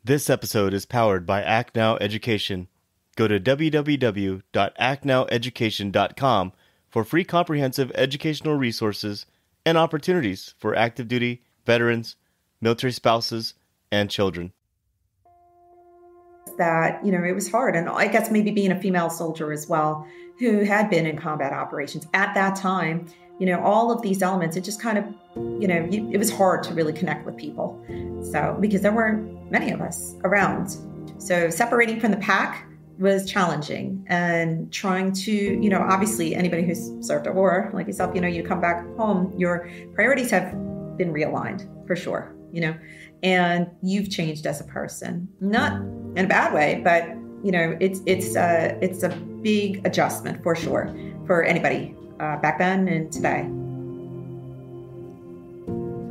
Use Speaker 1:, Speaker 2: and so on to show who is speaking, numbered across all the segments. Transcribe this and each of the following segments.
Speaker 1: This episode is powered by Act Now Education. Go to www.actnoweducation.com for free comprehensive educational resources and opportunities for active duty, veterans, military spouses, and children.
Speaker 2: That, it was hard. And I guess maybe being a female soldier as well, who had been in combat operations at that time, all of these elements, it just kind of, it was hard to really connect with people. So, because there weren't many of us around. So separating from the pack was challenging, and trying to, obviously anybody who's served a war like yourself, you come back home, your priorities have been realigned for sure, and you've changed as a person, not in a bad way, but it's a big adjustment for sure for anybody back then and today.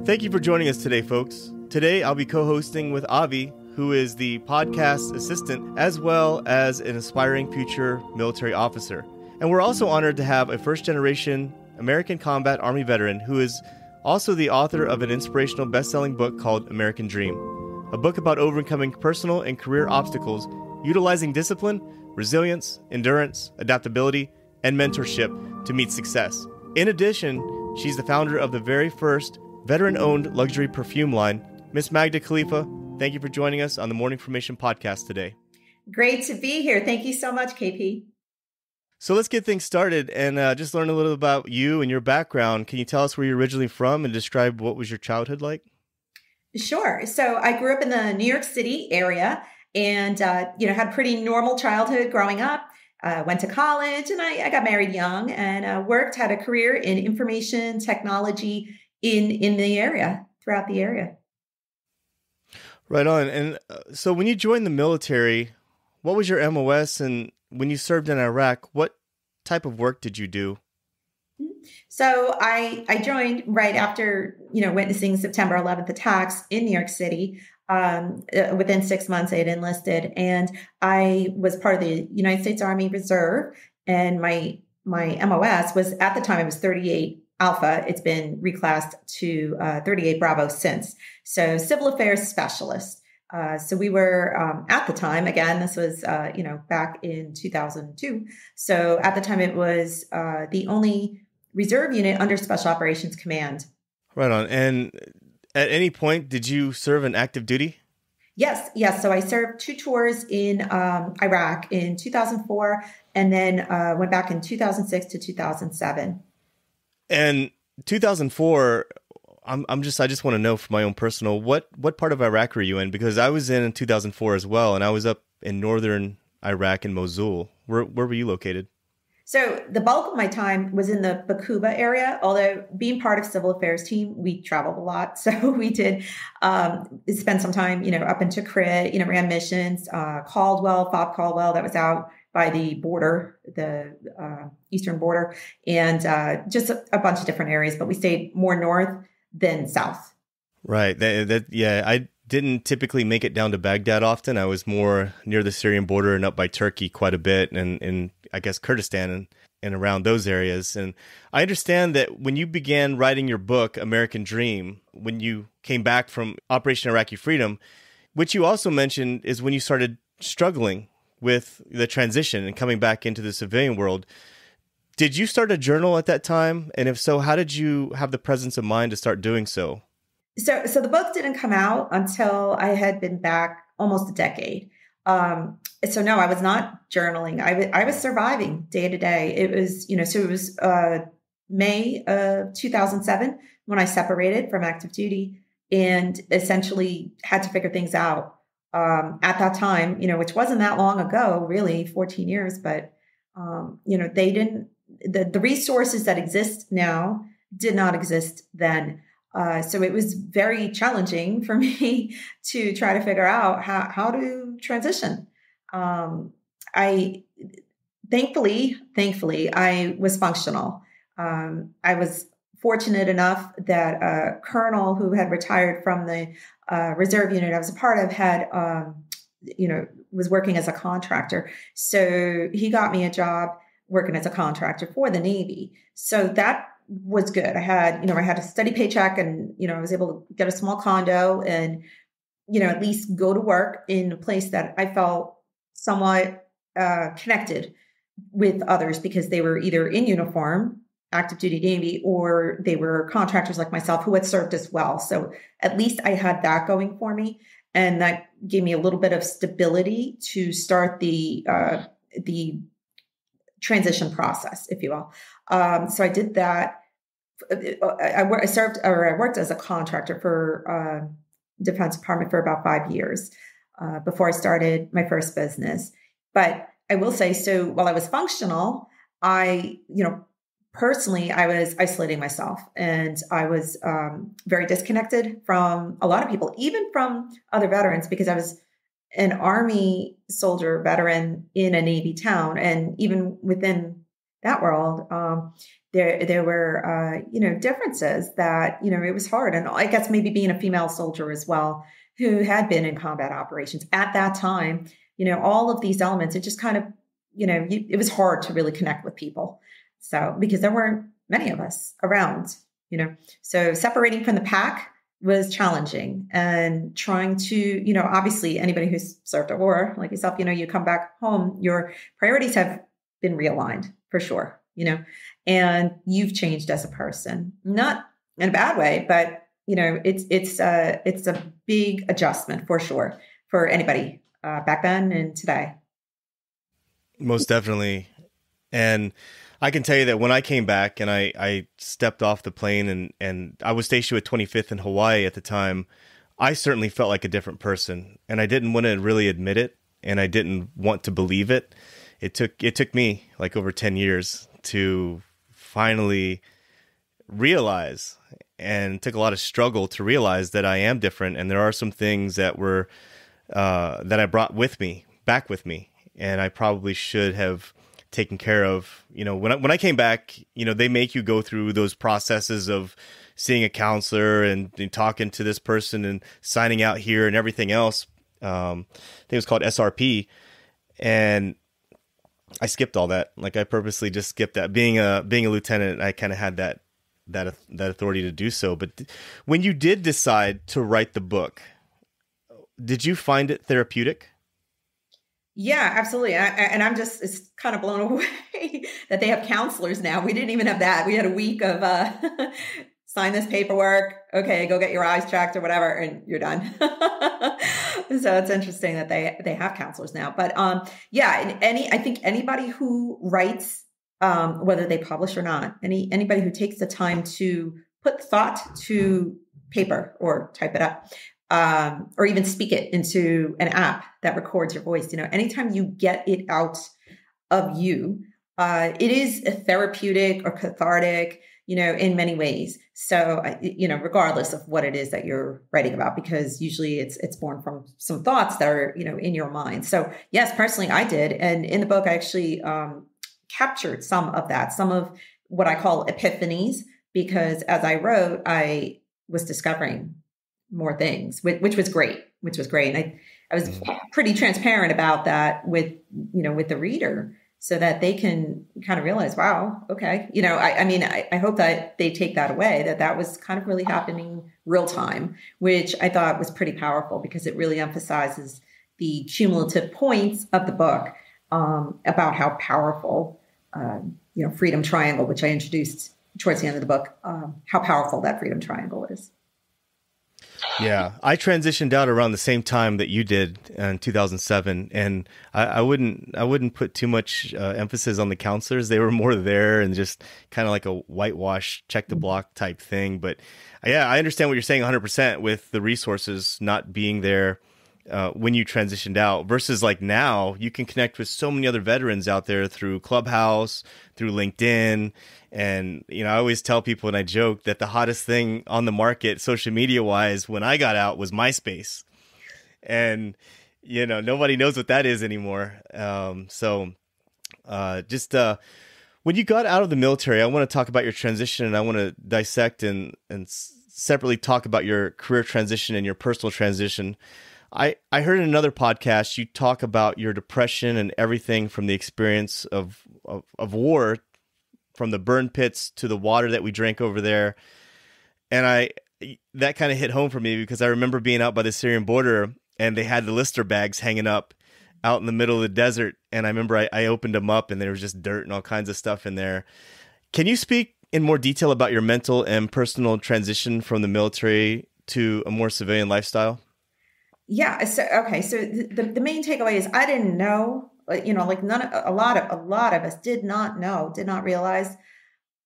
Speaker 1: Thank you for joining us today, folks. Today, I'll be co-hosting with Avi, who is the podcast assistant, as well as an aspiring future military officer. And we're also honored to have a first-generation American Combat Army veteran who is also the author of an inspirational best-selling book called American Dream, a book about overcoming personal and career obstacles, utilizing discipline, resilience, endurance, adaptability, and mentorship to meet success. In addition, she's the founder of the very first veteran-owned luxury perfume line. Miss Magda, Khalifa, thank you for joining us on the Morning Formation podcast today.
Speaker 2: Great to be here. Thank you so much, KP.
Speaker 1: So let's get things started and just learn a little about you and your background. Can you tell us where you're originally from and describe what was your childhood like?
Speaker 2: Sure. So I grew up in the New York City area and, had a pretty normal childhood growing up. Went to college and I got married young and had a career in information technology in the area, throughout the area.
Speaker 1: Right on. And so when you joined the military, what was your MOS? And when you served in Iraq, what type of work did you do?
Speaker 2: So I joined right after, witnessing September 11th attacks in New York City. Within 6 months, I had enlisted, and I was part of the United States Army Reserve. And my MOS was, at the time, it was 38 Alpha. It's been reclassed to 38 Bravo since. So civil affairs specialist. So we were, at the time, again, this was, back in 2002. So at the time, it was the only reserve unit under Special Operations Command.
Speaker 1: Right on. And at any point, did you serve in active duty?
Speaker 2: Yes. So I served 2 tours in Iraq in 2004, and then went back in 2006 to 2007.
Speaker 1: And 2004, I just want to know for my own personal, what part of Iraq were you in? Because I was in 2004 as well, and I was up in northern Iraq in Mosul. Where were you located?
Speaker 2: So the bulk of my time was in the Bakuba area, although being part of civil affairs team, we traveled a lot. So we did spend some time, up in Tikrit, ran missions, Caldwell, Fob Caldwell, that was out by the border, the eastern border, and just a bunch of different areas. But we stayed more north than south.
Speaker 1: Right. Yeah, I didn't typically make it down to Baghdad often. I was more near the Syrian border and up by Turkey quite a bit, and I guess Kurdistan and around those areas. And I understand that when you began writing your book, American Dream, when you came back from Operation Iraqi Freedom, which you also mentioned is when you started struggling with the transition and coming back into the civilian world. Did you start a journal at that time? And if so, how did you have the presence of mind to start doing so?
Speaker 2: So the book didn't come out until I had been back almost a decade. So no, I was not journaling. I was surviving day to day. It was, so it was May of 2007 when I separated from active duty and essentially had to figure things out. At that time, which wasn't that long ago, really 14 years, but, they didn't, the resources that exist now did not exist then. So it was very challenging for me to try to figure out how to transition. I thankfully, I was functional. I was fortunate enough that a colonel who had retired from the reserve unit I was a part of had, was working as a contractor. So he got me a job working as a contractor for the Navy. So that was good. I had a steady paycheck and, I was able to get a small condo and at least go to work in a place that I felt somewhat connected with others because they were either in uniform, active duty Navy, or they were contractors like myself who had served as well. So at least I had that going for me. And that gave me a little bit of stability to start the transition process, if you will. So I did that. I worked as a contractor for Defense Department for about 5 years before I started my first business. But I will say, so while I was functional, personally, I was isolating myself, and I was very disconnected from a lot of people, even from other veterans, because I was an Army soldier veteran in a Navy town. And even within that world, there were, differences that, it was hard. And I guess maybe being a female soldier as well, who had been in combat operations at that time, all of these elements, it just kind of, it was hard to really connect with people. So, because there weren't many of us around, so separating from the pack was challenging, and trying to, obviously anybody who's served a war like yourself, you come back home, your priorities have been realigned for sure, and you've changed as a person, not in a bad way, but it's a big adjustment for sure for anybody back then and today.
Speaker 1: Most definitely. And I can tell you that when I came back and I stepped off the plane and I was stationed with 25th in Hawaii at the time, I certainly felt like a different person, and I didn't want to really admit it, and I didn't want to believe it. It took me like over 10 years to finally realize, and it took a lot of struggle to realize that I am different, and there are some things that were that I brought back with me, and I probably should have taken care of. When I came back, they make you go through those processes of seeing a counselor and talking to this person and signing out here and everything else. I think it was called SRP, and I skipped all that. Like, I purposely just skipped that. Being a lieutenant, I kind of had that authority to do so. But when you did decide to write the book, did you find it therapeutic?
Speaker 2: Yeah, absolutely. I'm just, it's kind of blown away that they have counselors now. We didn't even have that. We had a week of sign this paperwork. Okay, go get your eyes checked or whatever, and you're done. So it's interesting that they have counselors now. But I think anybody who writes, whether they publish or not, anybody who takes the time to put thought to paper or type it up, or even speak it into an app that records your voice. Anytime you get it out of you, it is a therapeutic or cathartic, in many ways. So, regardless of what it is that you're writing about, because usually it's born from some thoughts that are, in your mind. So yes, personally, I did. And in the book, I actually captured some of that, some of what I call epiphanies, because as I wrote, I was discovering more things, which was great. And I was pretty transparent about that with the reader, so that they can kind of realize, wow, okay. I hope that they take that away, that was kind of really happening real time, which I thought was pretty powerful, because it really emphasizes the cumulative points of the book, about how powerful, freedom triangle, which I introduced towards the end of the book, how powerful that freedom triangle is.
Speaker 1: Yeah, I transitioned out around the same time that you did in 2007, and I wouldn't put too much emphasis on the counselors. They were more there and just kind of like a whitewash, check the block type thing. But yeah, I understand what you're saying 100% with the resources not being there when you transitioned out, versus like now you can connect with so many other veterans out there through Clubhouse, through LinkedIn. And, I always tell people, and I joke, that the hottest thing on the market, social media wise, when I got out was MySpace. And, nobody knows what that is anymore. When you got out of the military, I want to talk about your transition, and I want to dissect and separately talk about your career transition and your personal transition. I heard in another podcast, you talk about your depression and everything from the experience of war, from the burn pits to the water that we drank over there. And that kind of hit home for me because I remember being out by the Syrian border and they had the Lister bags hanging up out in the middle of the desert. And I remember I opened them up and there was just dirt and all kinds of stuff in there. Can you speak in more detail about your mental and personal transition from the military to a more civilian lifestyle?
Speaker 2: Yeah. So, okay. So the main takeaway is I didn't know, like a lot of us did not know, did not realize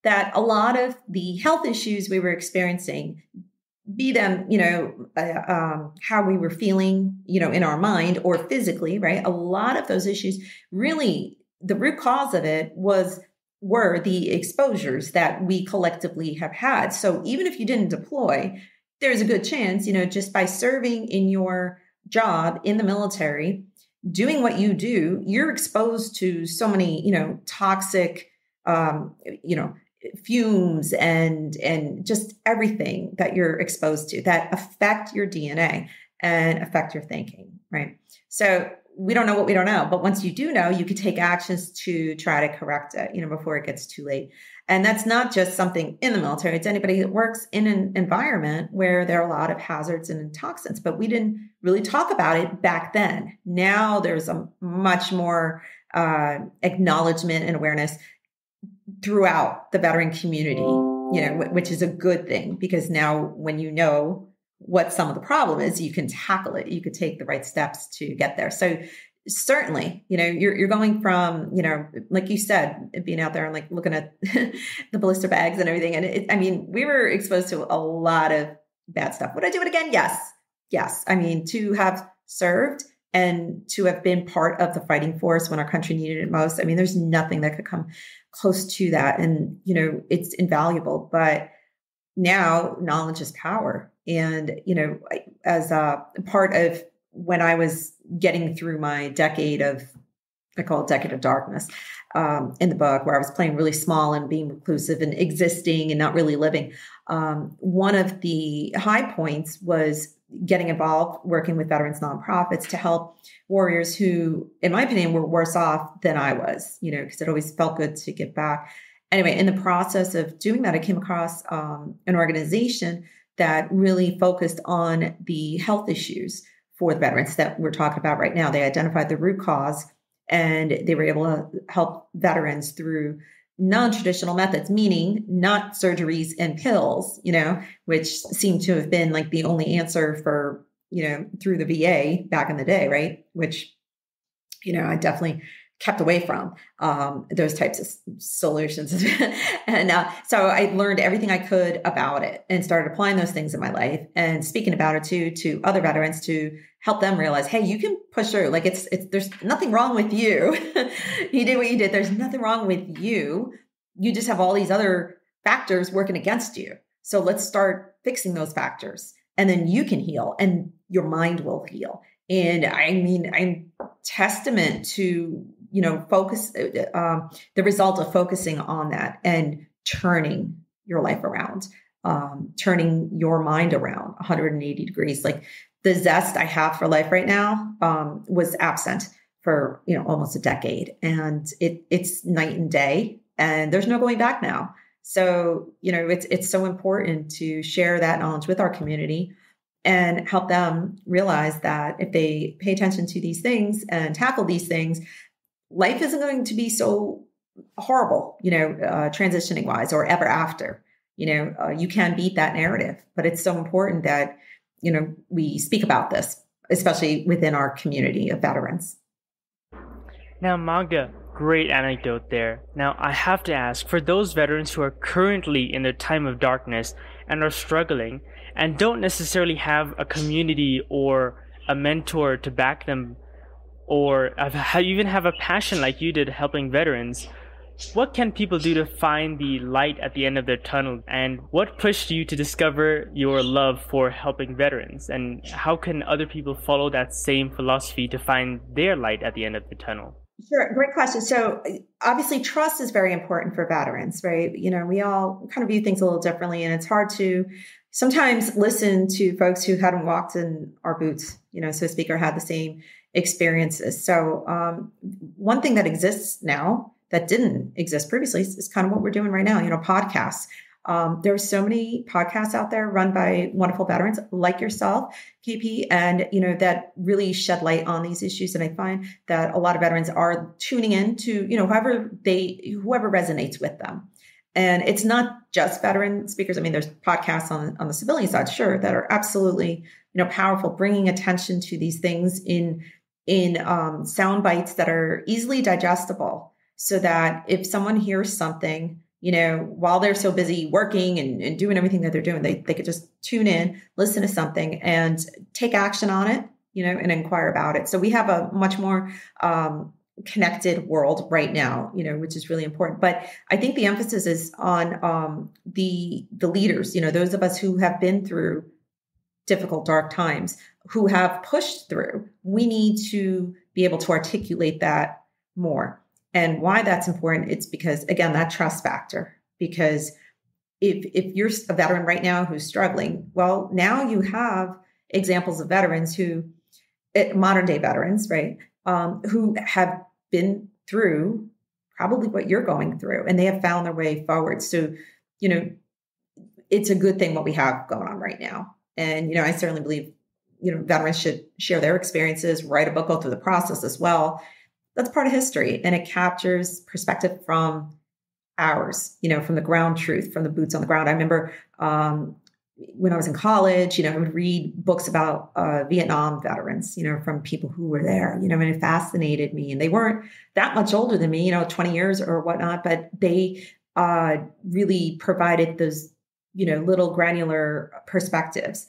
Speaker 2: that a lot of the health issues we were experiencing, be them, how we were feeling, in our mind or physically, right? A lot of those issues, really, the root cause of it were the exposures that we collectively have had. So even if you didn't deploy, there's a good chance, just by serving in your job in the military, doing what you do, you're exposed to so many, toxic, fumes and just everything that you're exposed to that affect your DNA and affect your thinking, right? So we don't know what we don't know, but once you do know, you could take actions to try to correct it, before it gets too late. And that's not just something in the military. It's anybody that works in an environment where there are a lot of hazards and toxins, but we didn't really talk about it back then. Now there's a much more acknowledgement and awareness throughout the veteran community, which is a good thing because now when you know what some of the problem is, you can tackle it. You could take the right steps to get there. So certainly, you're going from, like you said, being out there and like looking at the blister bags and everything. And we were exposed to a lot of bad stuff. Would I do it again? Yes. Yes. To have served and to have been part of the fighting force when our country needed it most. There's nothing that could come close to that. And, it's invaluable, but now knowledge is power. And, as a part of when I was getting through my decade of, I call it decade of darkness, in the book where I was playing really small and being reclusive and existing and not really living. One of the high points was getting involved, working with veterans nonprofits to help warriors who, in my opinion, were worse off than I was, because it always felt good to give back. Anyway, in the process of doing that, I came across an organization that really focused on the health issues for the veterans that we're talking about right now. They identified the root cause and they were able to help veterans through non-traditional methods, meaning not surgeries and pills, which seemed to have been like the only answer for, through the VA back in the day, right? Which, I definitely kept away from those types of solutions. And so I learned everything I could about it and started applying those things in my life and speaking about it too, to other veterans to help them realize, hey, you can push through. Like there's nothing wrong with you. You did what you did. There's nothing wrong with you. You just have all these other factors working against you. So let's start fixing those factors and then you can heal and your mind will heal. And I'm testament to, focus, the result of focusing on that and turning your life around, turning your mind around 180 degrees. Like the zest I have for life right now, was absent for, almost a decade, and it's night and day and there's no going back now. So, it's so important to share that knowledge with our community and help them realize that if they pay attention to these things and tackle these things, life isn't going to be so horrible, transitioning wise or ever after. You can beat that narrative, but it's so important that, we speak about this, especially within our community of veterans.
Speaker 3: Now, Magda, great anecdote there. Now, I have to ask, for those veterans who are currently in their time of darkness and are struggling and don't necessarily have a community or a mentor to back them, or even have a passion like you did helping veterans, what can people do to find the light at the end of their tunnel? And what pushed you to discover your love for helping veterans? And how can other people follow that same philosophy to find their light at the end of the tunnel?
Speaker 2: Sure. Great question. So obviously trust is very important for veterans, right? We all kind of view things a little differently, and it's hard to sometimes listen to folks who hadn't walked in our boots, so to speak, or had the same experiences. So one thing that exists now that didn't exist previously is kind of what we're doing right now, podcasts. There are so many podcasts out there run by wonderful veterans like yourself, KP, and that really shed light on these issues. And I find that a lot of veterans are tuning in to whoever resonates with them. And it's not just veteran speakers. I mean, there's podcasts on the civilian side, sure, that are absolutely powerful, bringing attention to these things in sound bites that are easily digestible, so that if someone hears something, while they're so busy working and doing everything that they're doing, they could just tune in, listen to something, and take action on it, and inquire about it. So we have a much more connected world right now, which is really important. But I think the emphasis is on the leaders, those of us who have been through difficult, dark times, who have pushed through. We need to be able to articulate that more. And why that's important, it's because, again, that trust factor. Because if you're a veteran right now who's struggling, well, now you have examples of veterans modern day veterans, right, who have been through probably what you're going through, and they have found their way forward. So, it's a good thing what we have going on right now. And, I certainly believe, veterans should share their experiences, write a book, go through the process as well. That's part of history. And it captures perspective from ours, from the ground truth, from the boots on the ground. I remember when I was in college, I would read books about Vietnam veterans, from people who were there, and it fascinated me. And they weren't that much older than me, 20 years or whatnot, but they really provided those, little granular perspectives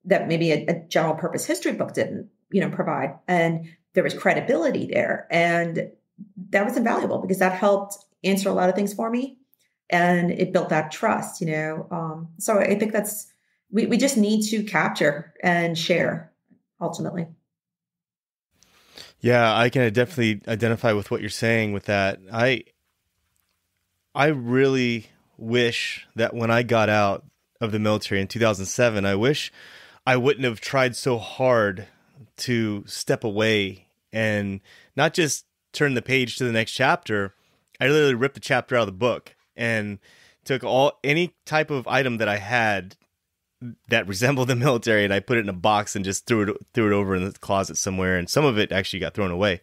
Speaker 2: that maybe a general purpose history book didn't, provide. And there was credibility there. And that was invaluable because that helped answer a lot of things for me. And it built that trust, So I think we just need to capture and share ultimately.
Speaker 1: Yeah, I can definitely identify with what you're saying with that. I really wish that when I got out of the military in 2007, I wish I wouldn't have tried so hard to step away and not just turn the page to the next chapter. I literally ripped the chapter out of the book and took any type of item that I had that resembled the military, and I put it in a box and just threw it over in the closet somewhere. And some of it actually got thrown away.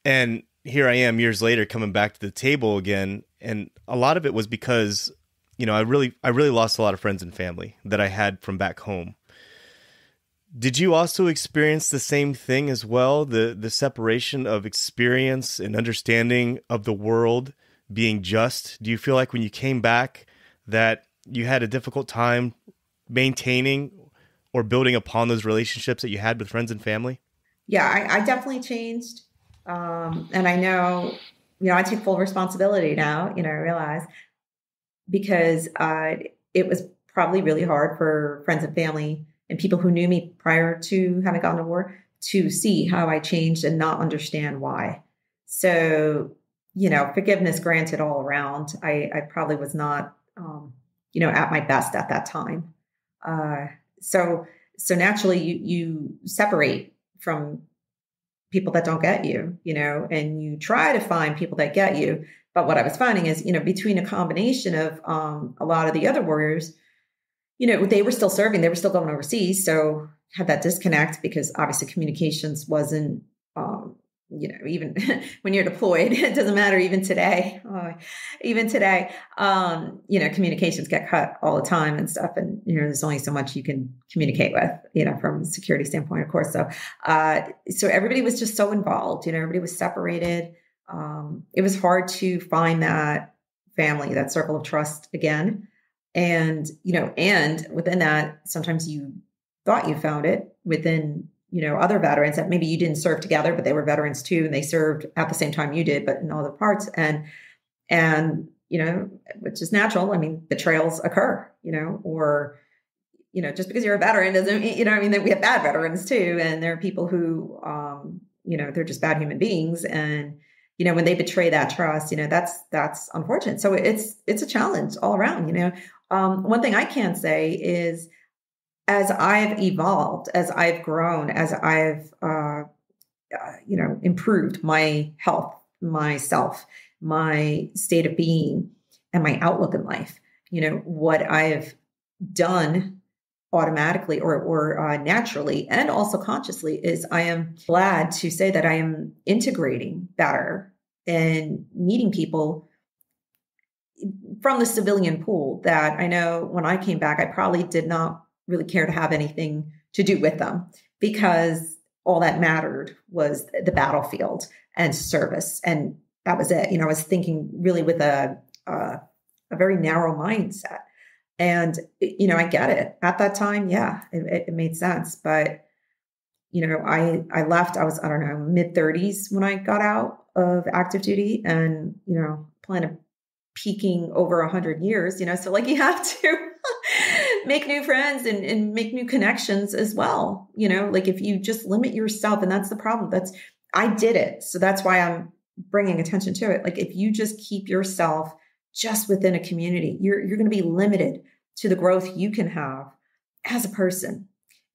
Speaker 1: And here I am years later coming back to the table again. And a lot of it was because, I really lost a lot of friends and family that I had from back home. Did you also experience the same thing as well? The separation of experience and understanding of the world being just? Do you feel like when you came back that you had a difficult time maintaining or building upon those relationships that you had with friends and family?
Speaker 2: Yeah, I definitely changed. And I know, I take full responsibility now, I realize, because it was probably really hard for friends and family and people who knew me prior to having gone to war to see how I changed and not understand why. So, forgiveness granted all around. I probably was not, at my best at that time. So naturally you separate from people that don't get you, and you try to find people that get you. But what I was finding is, between a combination of a lot of the other warriors, they were still serving, they were still going overseas. So had that disconnect because obviously communications wasn't, even when you're deployed, it doesn't matter. Even today, communications get cut all the time and stuff. And, there's only so much you can communicate with, from a security standpoint, of course. So everybody was just so involved, everybody was separated. It was hard to find that family, that circle of trust again. And, and within that, sometimes you thought you found it within, other veterans that maybe you didn't serve together, but they were veterans too. And they served at the same time you did, but in other parts. And, which is natural. I mean, betrayals occur, or, just because you're a veteran doesn't, that we have bad veterans too. And there are people who, they're just bad human beings. And, when they betray that trust, that's unfortunate. So it's a challenge all around, one thing I can say is, as I've evolved, as I've grown, as I've, improved my health, myself, my state of being, and my outlook in life, what I've done automatically or naturally and also consciously is I am glad to say that I am integrating better and meeting people from the civilian pool that I know when I came back, I probably did not really care to have anything to do with them because all that mattered was the battlefield and service. And that was it. I was thinking really with a very narrow mindset. And, I get it at that time. Yeah, it made sense. But, I left, I was, I don't know, mid-30s when I got out of active duty and, plan of peaking over 100 years, so like you have to make new friends and make new connections as well. Like if you just limit yourself, and that's the problem. I did it. So that's why I'm bringing attention to it. Like if you just keep yourself just within a community, you're going to be limited to the growth you can have as a person.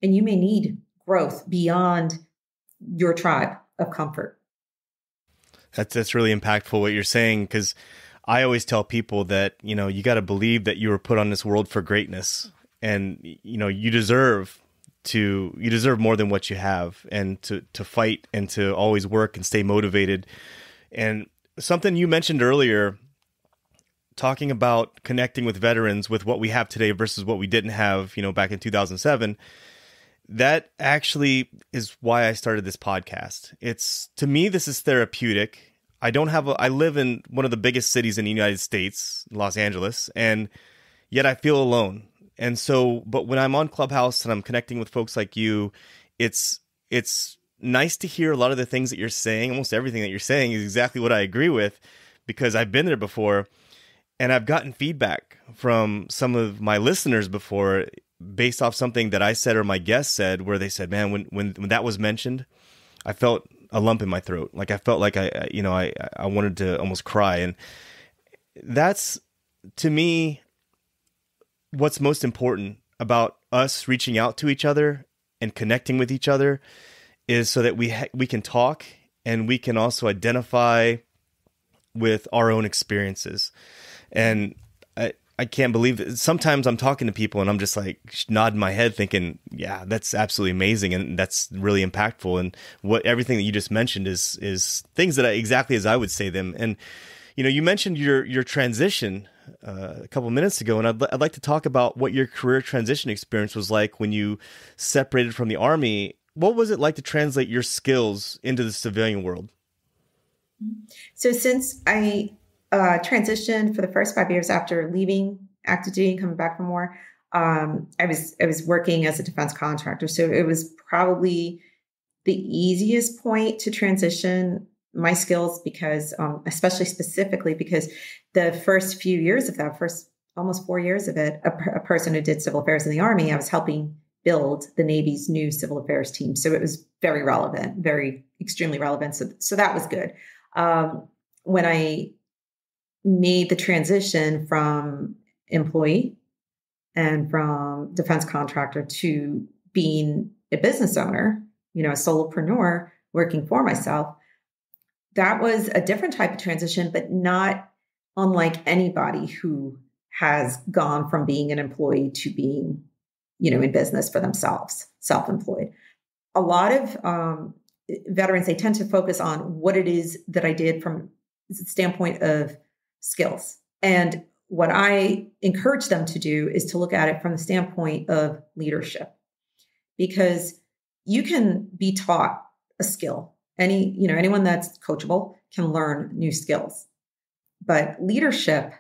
Speaker 2: And you may need growth beyond your tribe of comfort.
Speaker 1: That's really impactful what you're saying, because I always tell people that, you got to believe that you were put on this world for greatness, and, you deserve more than what you have, and to fight and to always work and stay motivated. And something you mentioned earlier, talking about connecting with veterans with what we have today versus what we didn't have, back in 2007, that actually is why I started this podcast. To me, this is therapeutic. I live in one of the biggest cities in the United States, Los Angeles, and yet I feel alone. And so, but when I'm on Clubhouse and I'm connecting with folks like you, it's nice to hear a lot of the things that you're saying. Almost everything that you're saying is exactly what I agree with, because I've been there before. And I've gotten feedback from some of my listeners before based off something that I said or my guest said, where they said, man, when that was mentioned, I felt a lump in my throat. Like I felt like I wanted to almost cry. And that's, to me, what's most important about us reaching out to each other and connecting with each other, is so that we can talk and we can also identify with our own experiences. And I can't believe it. Sometimes I'm talking to people and I'm just like nodding my head thinking, yeah, that's absolutely amazing. And that's really impactful. And everything that you just mentioned is things that exactly as I would say them. And, you mentioned your transition a couple of minutes ago, and I'd like to talk about what your career transition experience was like when you separated from the Army. What was it like to translate your skills into the civilian world?
Speaker 2: So since I transitioned for the first 5 years after leaving active duty and coming back from war, I was working as a defense contractor. So it was probably the easiest point to transition my skills because, especially specifically because the first few years of that, first almost 4 years of it, a person who did civil affairs in the Army, I was helping build the Navy's new civil affairs team. So it was very relevant, extremely relevant. So that was good. When I made the transition from employee and from defense contractor to being a business owner, a solopreneur working for myself, that was a different type of transition, but not unlike anybody who has gone from being an employee to being, in business for themselves, self-employed. A lot of veterans, they tend to focus on what it is that I did from the standpoint of skills. And what I encourage them to do is to look at it from the standpoint of leadership, because you can be taught a skill. Anyone that's coachable can learn new skills, but leadership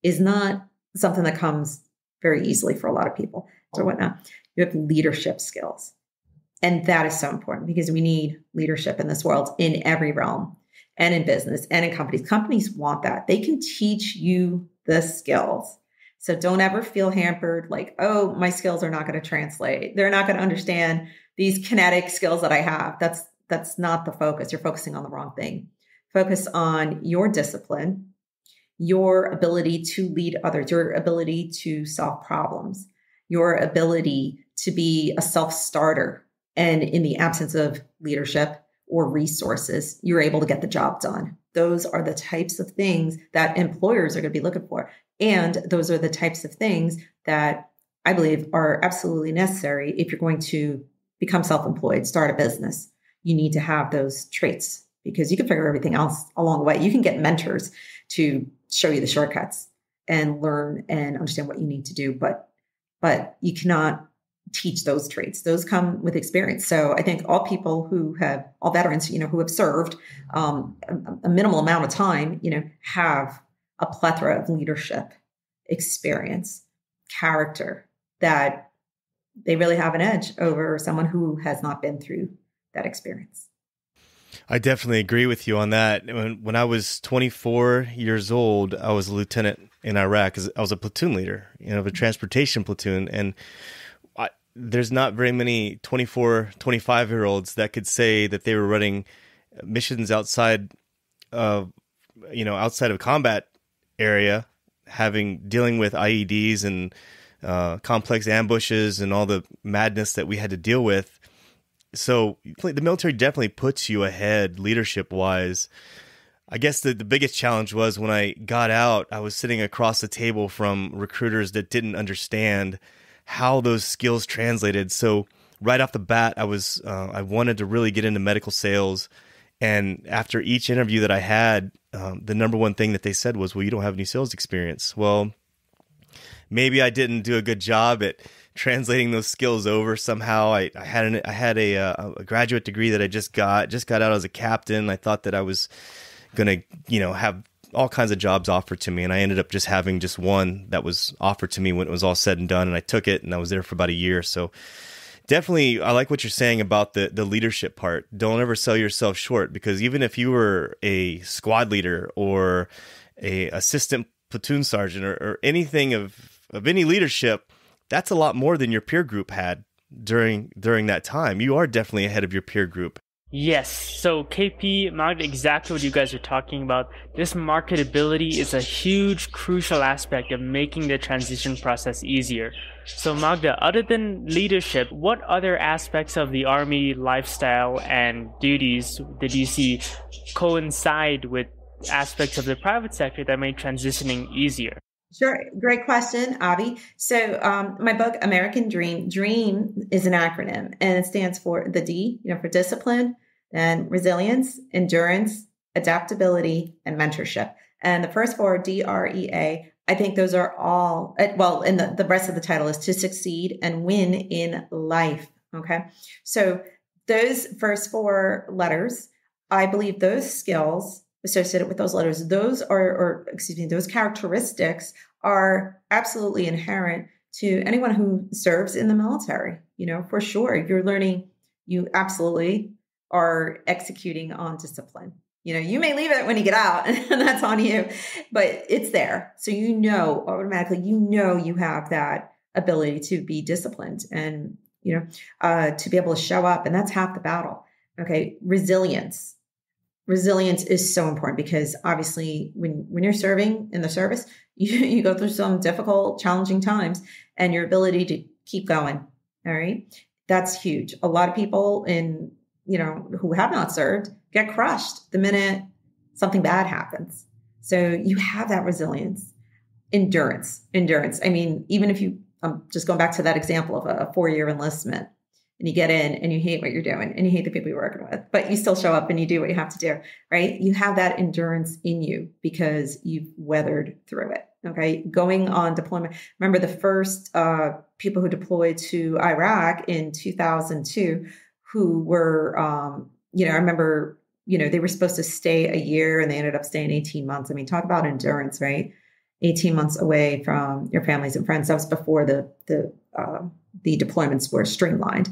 Speaker 2: is not something that comes very easily for a lot of people. So whatnot, you have leadership skills. And that is so important because we need leadership in this world in every realm, and in business and in companies. Companies want that. They can teach you the skills. So don't ever feel hampered like, oh, my skills are not going to translate. They're not going to understand these kinetic skills that I have. That's not the focus. You're focusing on the wrong thing. Focus on your discipline, your ability to lead others, your ability to solve problems, your ability to be a self-starter. And in the absence of leadership or resources, you're able to get the job done. Those are the types of things that employers are going to be looking for. And those are the types of things that I believe are absolutely necessary if you're going to become self-employed, start a business. You need to have those traits because you can figure everything else along the way. You can get mentors to show you the shortcuts and learn and understand what you need to do, but you cannot teach those traits. Those come with experience. So I think all veterans, who have served a minimal amount of time, have a plethora of leadership experience, character, that they really have an edge over someone who has not been through that experience.
Speaker 1: I definitely agree with you on that. When I was 24 years old, I was a lieutenant in Iraq. I was a platoon leader, of a transportation platoon. And there's not very many 24, 25-year-olds that could say that they were running missions outside of combat area, dealing with IEDs and complex ambushes and all the madness that we had to deal with. So the military definitely puts you ahead leadership-wise. I guess the biggest challenge was when I got out, I was sitting across the table from recruiters that didn't understand how those skills translated. So right off the bat, I wanted to really get into medical sales. And after each interview that I had, the number one thing that they said was, well, you don't have any sales experience. Well, maybe I didn't do a good job at translating those skills over somehow. I had a graduate degree that I just got out as a captain. I thought that I was going to, have all kinds of jobs offered to me. And I ended up just having just one that was offered to me when it was all said and done. And I took it and I was there for about a year. So definitely, I like what you're saying about the leadership part. Don't ever sell yourself short, because even if you were a squad leader or a assistant platoon sergeant or anything of any leadership, that's a lot more than your peer group had during that time. You are definitely ahead of your peer group.
Speaker 3: Yes. So KP, Magda, exactly what you guys are talking about. This marketability is a huge, crucial aspect of making the transition process easier. So Magda, other than leadership, what other aspects of the Army lifestyle and duties did you see coincide with aspects of the private sector that made transitioning easier?
Speaker 2: Sure. Great question, Avi. So my book, American Dream, DREAM is an acronym, and it stands for the D, for discipline, and resilience, endurance, adaptability, and mentorship. And the first four, DREA, I think those are all, and the rest of the title is to succeed and win in life. Okay. So those first four letters, I believe those skills associated with those letters, those characteristics are absolutely inherent to anyone who serves in the military. For sure, you're learning, you absolutely are executing on discipline. You may leave it when you get out and that's on you, but it's there. So, automatically, you have that ability to be disciplined and, to be able to show up, and that's half the battle. Okay. Resilience is so important because obviously when you're serving in the service, you go through some difficult, challenging times, and your ability to keep going. All right. That's huge. A lot of people who have not served get crushed the minute something bad happens. So you have that resilience, endurance. I mean, even if I'm just going back to that example of a 4-year enlistment, and you get in and you hate what you're doing and you hate the people you're working with, but you still show up and you do what you have to do, right? You have that endurance in you because you've weathered through it. Okay. Going on deployment. Remember the first people who deployed to Iraq in 2002 who were, I remember, they were supposed to stay a year and they ended up staying 18 months. I mean, talk about endurance, right? 18 months away from your families and friends. That was before the deployments were streamlined.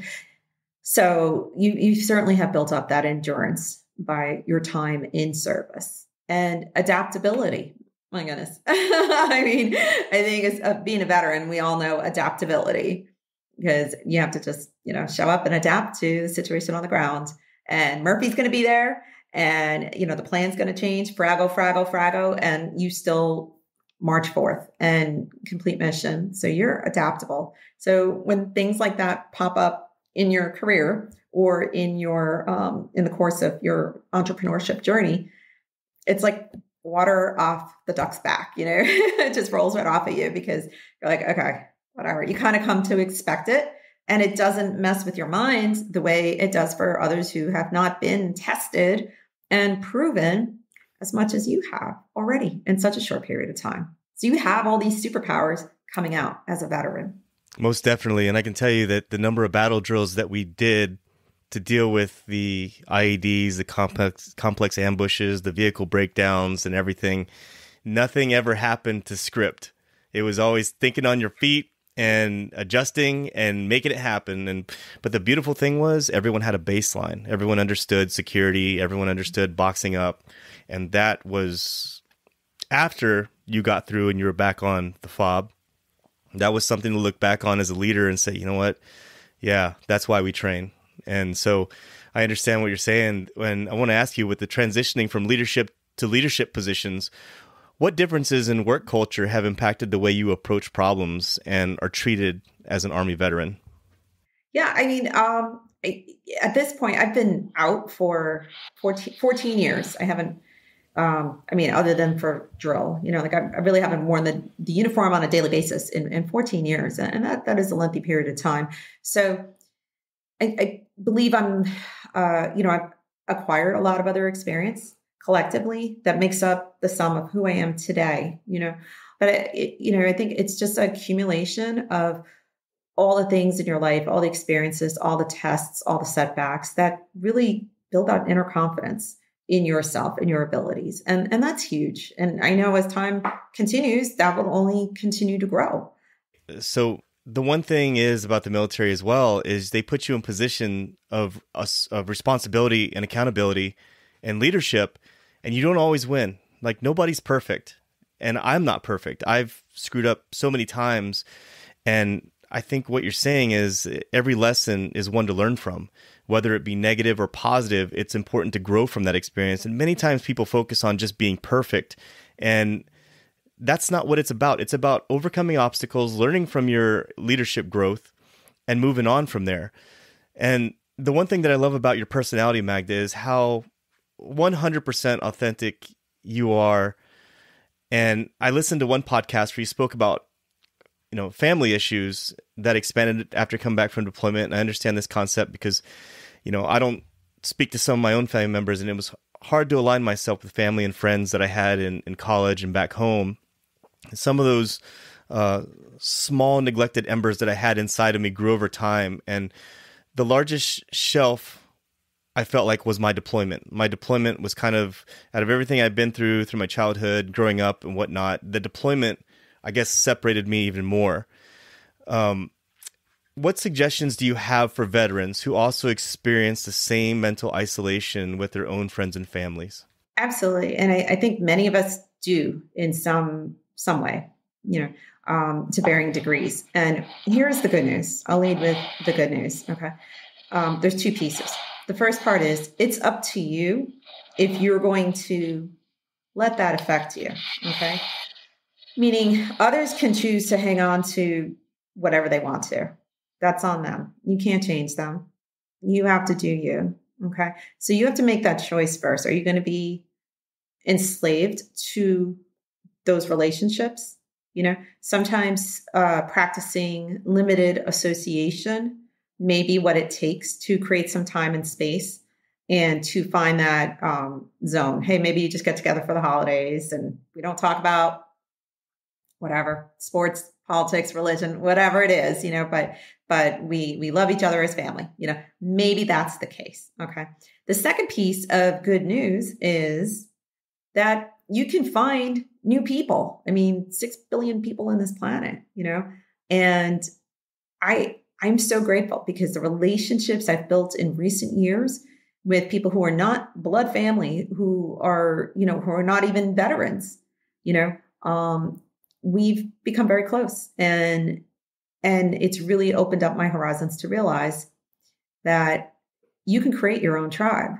Speaker 2: So you certainly have built up that endurance by your time in service. And adaptability. My goodness. I mean, I think it's being a veteran, we all know adaptability because you have to just, show up and adapt to the situation on the ground. And Murphy's going to be there and, the plan's going to change, fraggle, and you still march forth and complete mission. So you're adaptable. So when things like that pop up in your career or in your in the course of your entrepreneurship journey, it's like water off the duck's back, it just rolls right off of you because you're like, okay, whatever. You kind of come to expect it, and it doesn't mess with your mind the way it does for others who have not been tested and proven as much as you have already in such a short period of time. So you have all these superpowers coming out as a veteran.
Speaker 1: Most definitely. And I can tell you that the number of battle drills that we did to deal with the IEDs, the complex ambushes, the vehicle breakdowns and everything, nothing ever happened to script. It was always thinking on your feet and adjusting and making it happen. But the beautiful thing was everyone had a baseline. Everyone understood security. Everyone understood boxing up. And that was after you got through and you were back on the fob. That was something to look back on as a leader and say, you know what? Yeah, that's why we train. And so I understand what you're saying. And I want to ask you, with the transitioning from leadership to leadership positions, what differences in work culture have impacted the way you approach problems and are treated as an Army veteran?
Speaker 2: Yeah, I mean, at this point, I've been out for 14 years. I haven't, other than for drill, I really haven't worn the uniform on a daily basis in 14 years. And that is a lengthy period of time. So I believe I've acquired a lot of other experience collectively that makes up the sum of who I am today, but I think it's just an accumulation of all the things in your life, all the experiences, all the tests, all the setbacks that really build out inner confidence in yourself and your abilities. And that's huge. And I know as time continues, that will only continue to grow.
Speaker 1: So the one thing is about the military as well is they put you in position of responsibility and accountability and leadership, and you don't always win. Like, nobody's perfect, and I'm not perfect. I've screwed up so many times, and I think what you're saying is every lesson is one to learn from. Whether it be negative or positive, it's important to grow from that experience. And many times people focus on just being perfect, and that's not what it's about. It's about overcoming obstacles, learning from your leadership growth, and moving on from there. And the one thing that I love about your personality, Magda, is how 100% authentic you are. And I listened to one podcast where you spoke about, family issues that expanded after coming back from deployment. And I understand this concept because, I don't speak to some of my own family members, and it was hard to align myself with family and friends that I had in college and back home. Some of those small neglected embers that I had inside of me grew over time. And the largest shelf I felt like was my deployment. My deployment was kind of, out of everything I'd been through my childhood, growing up and whatnot, the deployment, I guess, separated me even more. What suggestions do you have for veterans who also experience the same mental isolation with their own friends and families?
Speaker 2: Absolutely. And I think many of us do in some way, to varying degrees. And here's the good news. I'll lead with the good news. Okay. There's two pieces. The first part is it's up to you if you're going to let that affect you. Okay. Meaning others can choose to hang on to whatever they want to. That's on them. You can't change them. You have to do you. Okay. So you have to make that choice first. Are you going to be enslaved to those relationships? Sometimes practicing limited association may be what it takes to create some time and space and to find that zone. Hey, maybe you just get together for the holidays and we don't talk about whatever, sports, politics, religion, whatever it is, but we love each other as family, maybe that's the case. Okay. The second piece of good news is that you can find new people. 6 billion people on this planet, and I'm so grateful because the relationships I've built in recent years with people who are not blood family, who are not even veterans, we've become very close, and it's really opened up my horizons to realize that you can create your own tribe.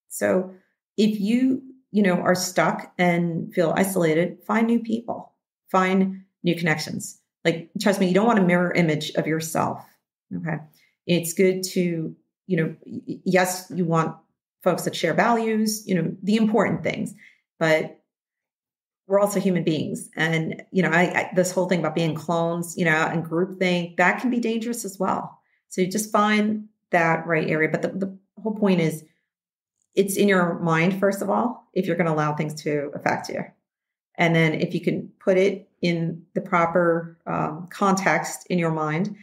Speaker 2: So if you are stuck and feel isolated, find new people, find new connections. Like, trust me, you don't want a mirror image of yourself. Okay. It's good to, yes, you want folks that share values, the important things, but we're also human beings. And, this whole thing about being clones, and groupthink, that can be dangerous as well. So you just find that right area. But the whole point is it's in your mind, first of all, if you're going to allow things to affect you. And then if you can put it in the proper context in your mind,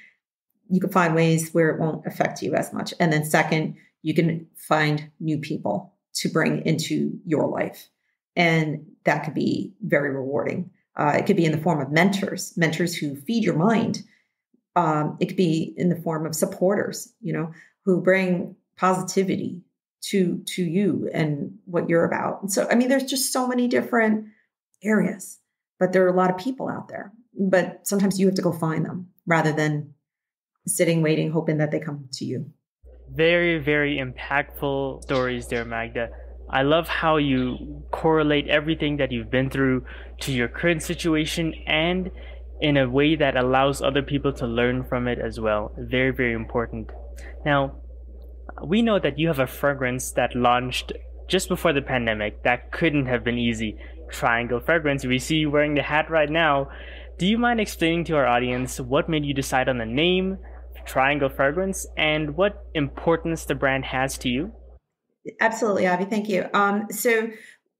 Speaker 2: you can find ways where it won't affect you as much. And then second, you can find new people to bring into your life. And that could be very rewarding. It could be in the form of mentors who feed your mind. It could be in the form of supporters, who bring positivity to you and what you're about. And so, there's just so many different areas, but there are a lot of people out there. But sometimes you have to go find them rather than sitting, waiting, hoping that they come to you.
Speaker 3: Very, very impactful stories there, Magda. I love how you correlate everything that you've been through to your current situation and in a way that allows other people to learn from it as well. Very, very important. Now, we know that you have a fragrance that launched just before the pandemic. That couldn't have been easy. Triangle fragrance. We see you wearing the hat right now. Do you mind explaining to our audience what made you decide on the name, Triangle Fragrance, and what importance the brand has to you?
Speaker 2: Absolutely, Abby. Thank you. So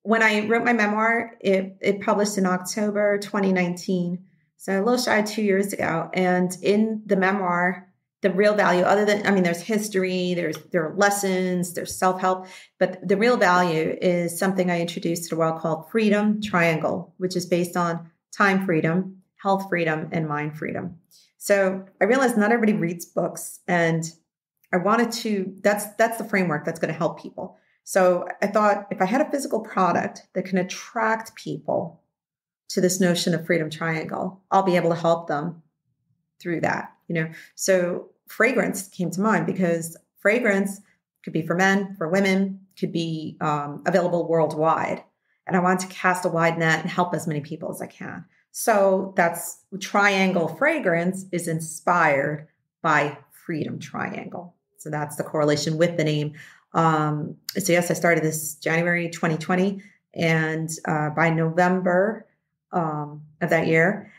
Speaker 2: when I wrote my memoir, it published in October 2019. So a little shy of 2 years ago. And in the memoir, the real value, other than, there's history, there are lessons, there's self-help, but the real value is something I introduced to the world called Freedom Triangle, which is based on time freedom, health freedom, and mind freedom. So I realized not everybody reads books, and I wanted to, that's the framework that's going to help people. So I thought if I had a physical product that can attract people to this notion of Freedom Triangle, I'll be able to help them through that, So fragrance came to mind because fragrance could be for men, for women, could be available worldwide. And I wanted to cast a wide net and help as many people as I can. So that's Triangle Fragrance is inspired by Freedom Triangle. So that's the correlation with the name. So yes, I started this January 2020, and by November of that year,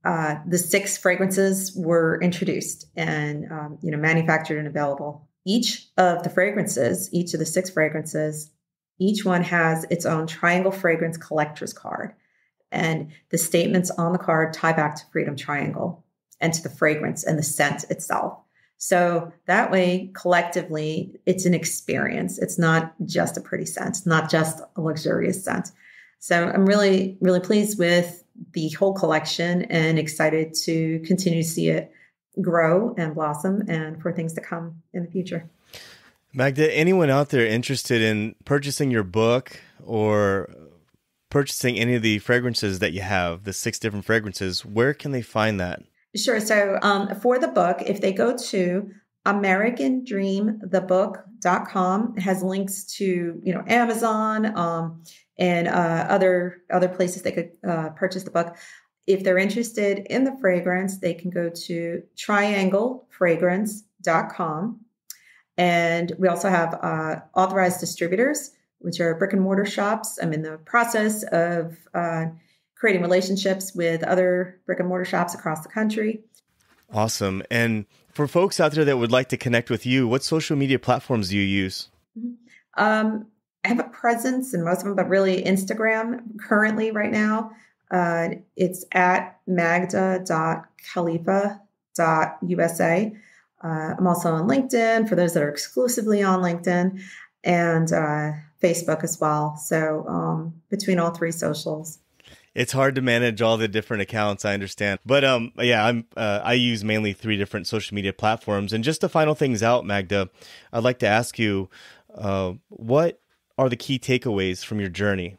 Speaker 2: the 6 fragrances were introduced and manufactured and available. Each of the 6 fragrances, each one has its own Triangle Fragrance collector's card. And the statements on the card tie back to Freedom Triangle and to the fragrance and the scent itself. So that way, collectively, it's an experience. It's not just a pretty scent. It's not just a luxurious scent. So I'm really, really pleased with the whole collection and excited to continue to see it grow and blossom and for things to come in the future.
Speaker 1: Magda, anyone out there interested in purchasing your book or purchasing any of the fragrances that you have, the 6 different fragrances, where can they find that?
Speaker 2: Sure. So for the book, if they go to AmericanDreamTheBook.com, it has links to, Amazon and other places they could purchase the book. If they're interested in the fragrance, they can go to TriangleFragrance.com. And we also have authorized distributors, which are brick and mortar shops. I'm in the process of creating relationships with other brick and mortar shops across the country.
Speaker 1: Awesome. And for folks out there that would like to connect with you, what social media platforms do you use?
Speaker 2: I have a presence in most of them, but really Instagram currently right now. It's at magda.khalifa.usa. I'm also on LinkedIn for those that are exclusively on LinkedIn, and Facebook as well. So between all 3 socials.
Speaker 1: It's hard to manage all the different accounts, I understand. But I use mainly 3 different social media platforms. And just to final things out, Magda, I'd like to ask you, what are the key takeaways from your journey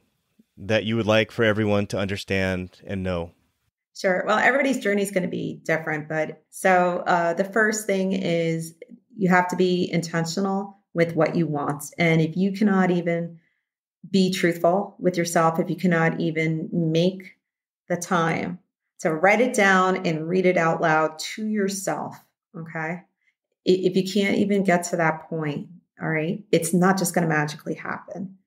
Speaker 1: that you would like for everyone to understand and know?
Speaker 2: Sure. Well, everybody's journey is going to be different. But so the first thing is you have to be intentional with what you want. And if you cannot even be truthful with yourself, if you cannot even make the time to write it down and read it out loud to yourself, okay? If you can't even get to that point, all right, it's not just going to magically happen.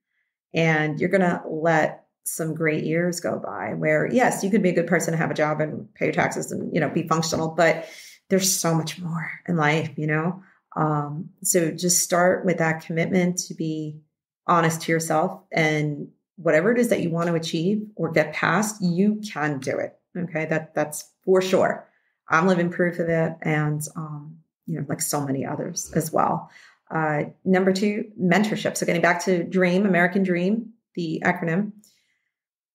Speaker 2: And you're going to let some great years go by where, yes, you could be a good person, have a job and pay your taxes and, be functional, but there's so much more in life, So just start with that commitment to be honest to yourself, and whatever it is that you want to achieve or get past, you can do it. Okay. That's for sure. I'm living proof of it. And, like so many others as well. Number 2, mentorship. So getting back to dream, American dream, the acronym,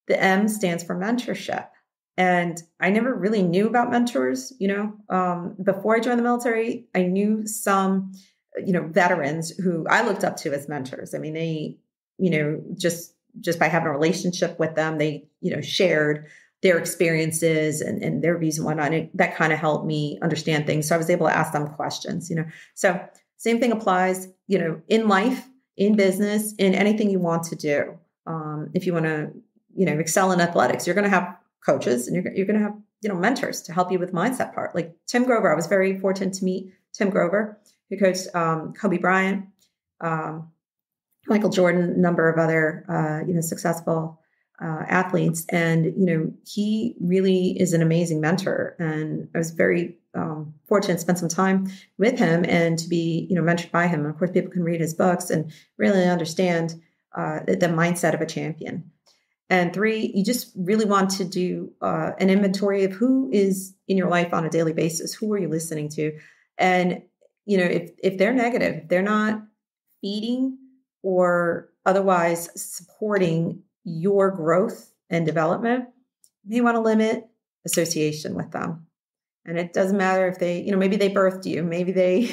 Speaker 2: the M stands for mentorship. And I never really knew about mentors, before I joined the military. I knew some, veterans who I looked up to as mentors. I mean, they, just by having a relationship with them, they, shared their experiences and their views and whatnot. And that kind of helped me understand things. So I was able to ask them questions, So same thing applies, in life, in business, in anything you want to do. If you want to, excel in athletics, you're going to have coaches and you're going to have, mentors to help you with mindset part. Like Tim Grover, I was very fortunate to meet Tim Grover, who coached Kobe Bryant, Michael Jordan, a number of other, successful athletes. And, he really is an amazing mentor. And I was very fortunate to spend some time with him and to be, mentored by him. And of course, people can read his books and really understand the mindset of a champion. And 3, you just really want to do an inventory of who is in your life on a daily basis. Who are you listening to? And, if they're negative, if they're not feeding or otherwise supporting your growth and development, you may want to limit association with them. And it doesn't matter if they, maybe they birthed you, maybe they,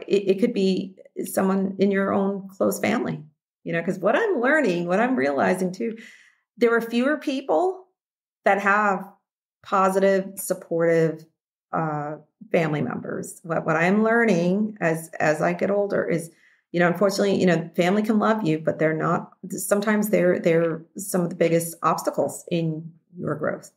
Speaker 2: it could be someone in your own close family, because what I'm realizing too, there are fewer people that have positive, supportive family members. What I'm learning as I get older is, unfortunately, family can love you, but sometimes they're some of the biggest obstacles in your growth.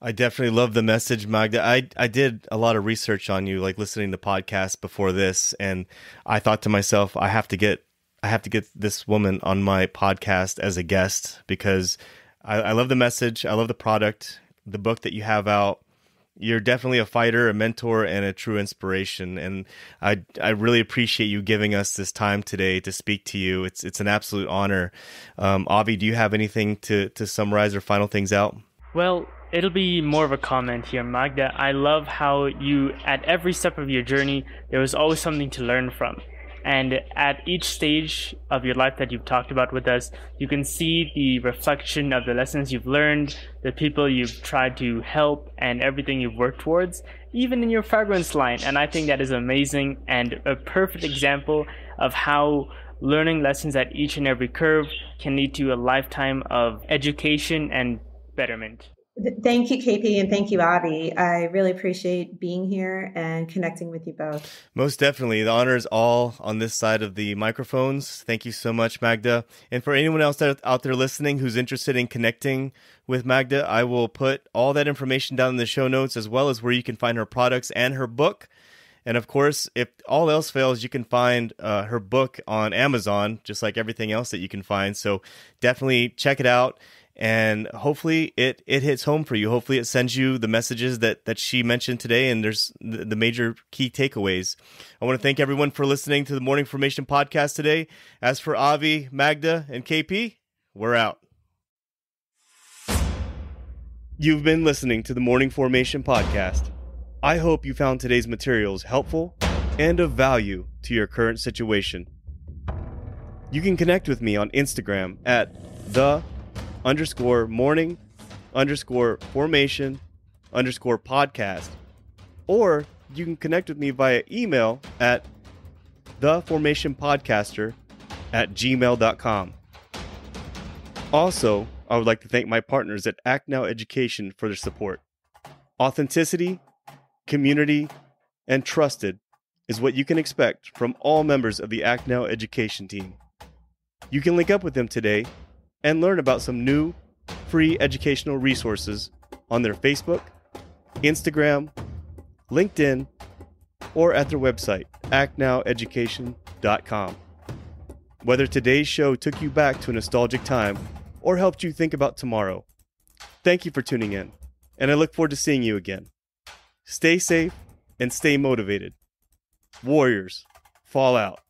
Speaker 1: I definitely love the message, Magda. I did a lot of research on you, like listening to podcasts before this, and I thought to myself, I have to get this woman on my podcast as a guest because I love the message. I love the product, the book that you have out. You're definitely a fighter, a mentor, and a true inspiration. And I really appreciate you giving us this time today to speak to you. It's an absolute honor. Avi, do you have anything to summarize or final things out?
Speaker 3: Well, it'll be more of a comment here, Magda. I love how you, at every step of your journey, there was always something to learn from. And at each stage of your life that you've talked about with us, you can see the reflection of the lessons you've learned, the people you've tried to help, and everything you've worked towards, even in your fragrance line. And I think that is amazing and a perfect example of how learning lessons at each and every curve can lead to a lifetime of education and betterment.
Speaker 2: Thank you, KP, and thank you, Avi. I really appreciate being here and connecting with you both.
Speaker 1: Most definitely. The honor is all on this side of the microphones. Thank you so much, Magda. And for anyone else out there listening who's interested in connecting with Magda, I will put all that information down in the show notes, as well as where you can find her products and her book. And of course, if all else fails, you can find her book on Amazon, just like everything else that you can find. So definitely check it out. And hopefully it hits home for you. Hopefully it sends you the messages that she mentioned today, and there's the major key takeaways. I want to thank everyone for listening to the Morning Formation podcast today. As for Avi, Magda, and KP, we're out. You've been listening to the Morning Formation podcast. I hope you found today's materials helpful and of value to your current situation. You can connect with me on Instagram at _morning_formation_podcast, or you can connect with me via email at theformationpodcaster@gmail.com. Also, I would like to thank my partners at Act Now Education for their support. Authenticity, community, and trusted is what you can expect from all members of the Act Now Education team. You can link up with them today and learn about some new free educational resources on their Facebook, Instagram, LinkedIn, or at their website, actnoweducation.com. whether today's show took you back to a nostalgic time or helped you think about tomorrow. Thank you for tuning in, and I look forward to seeing you again. Stay safe and stay motivated. Warriors, fall out.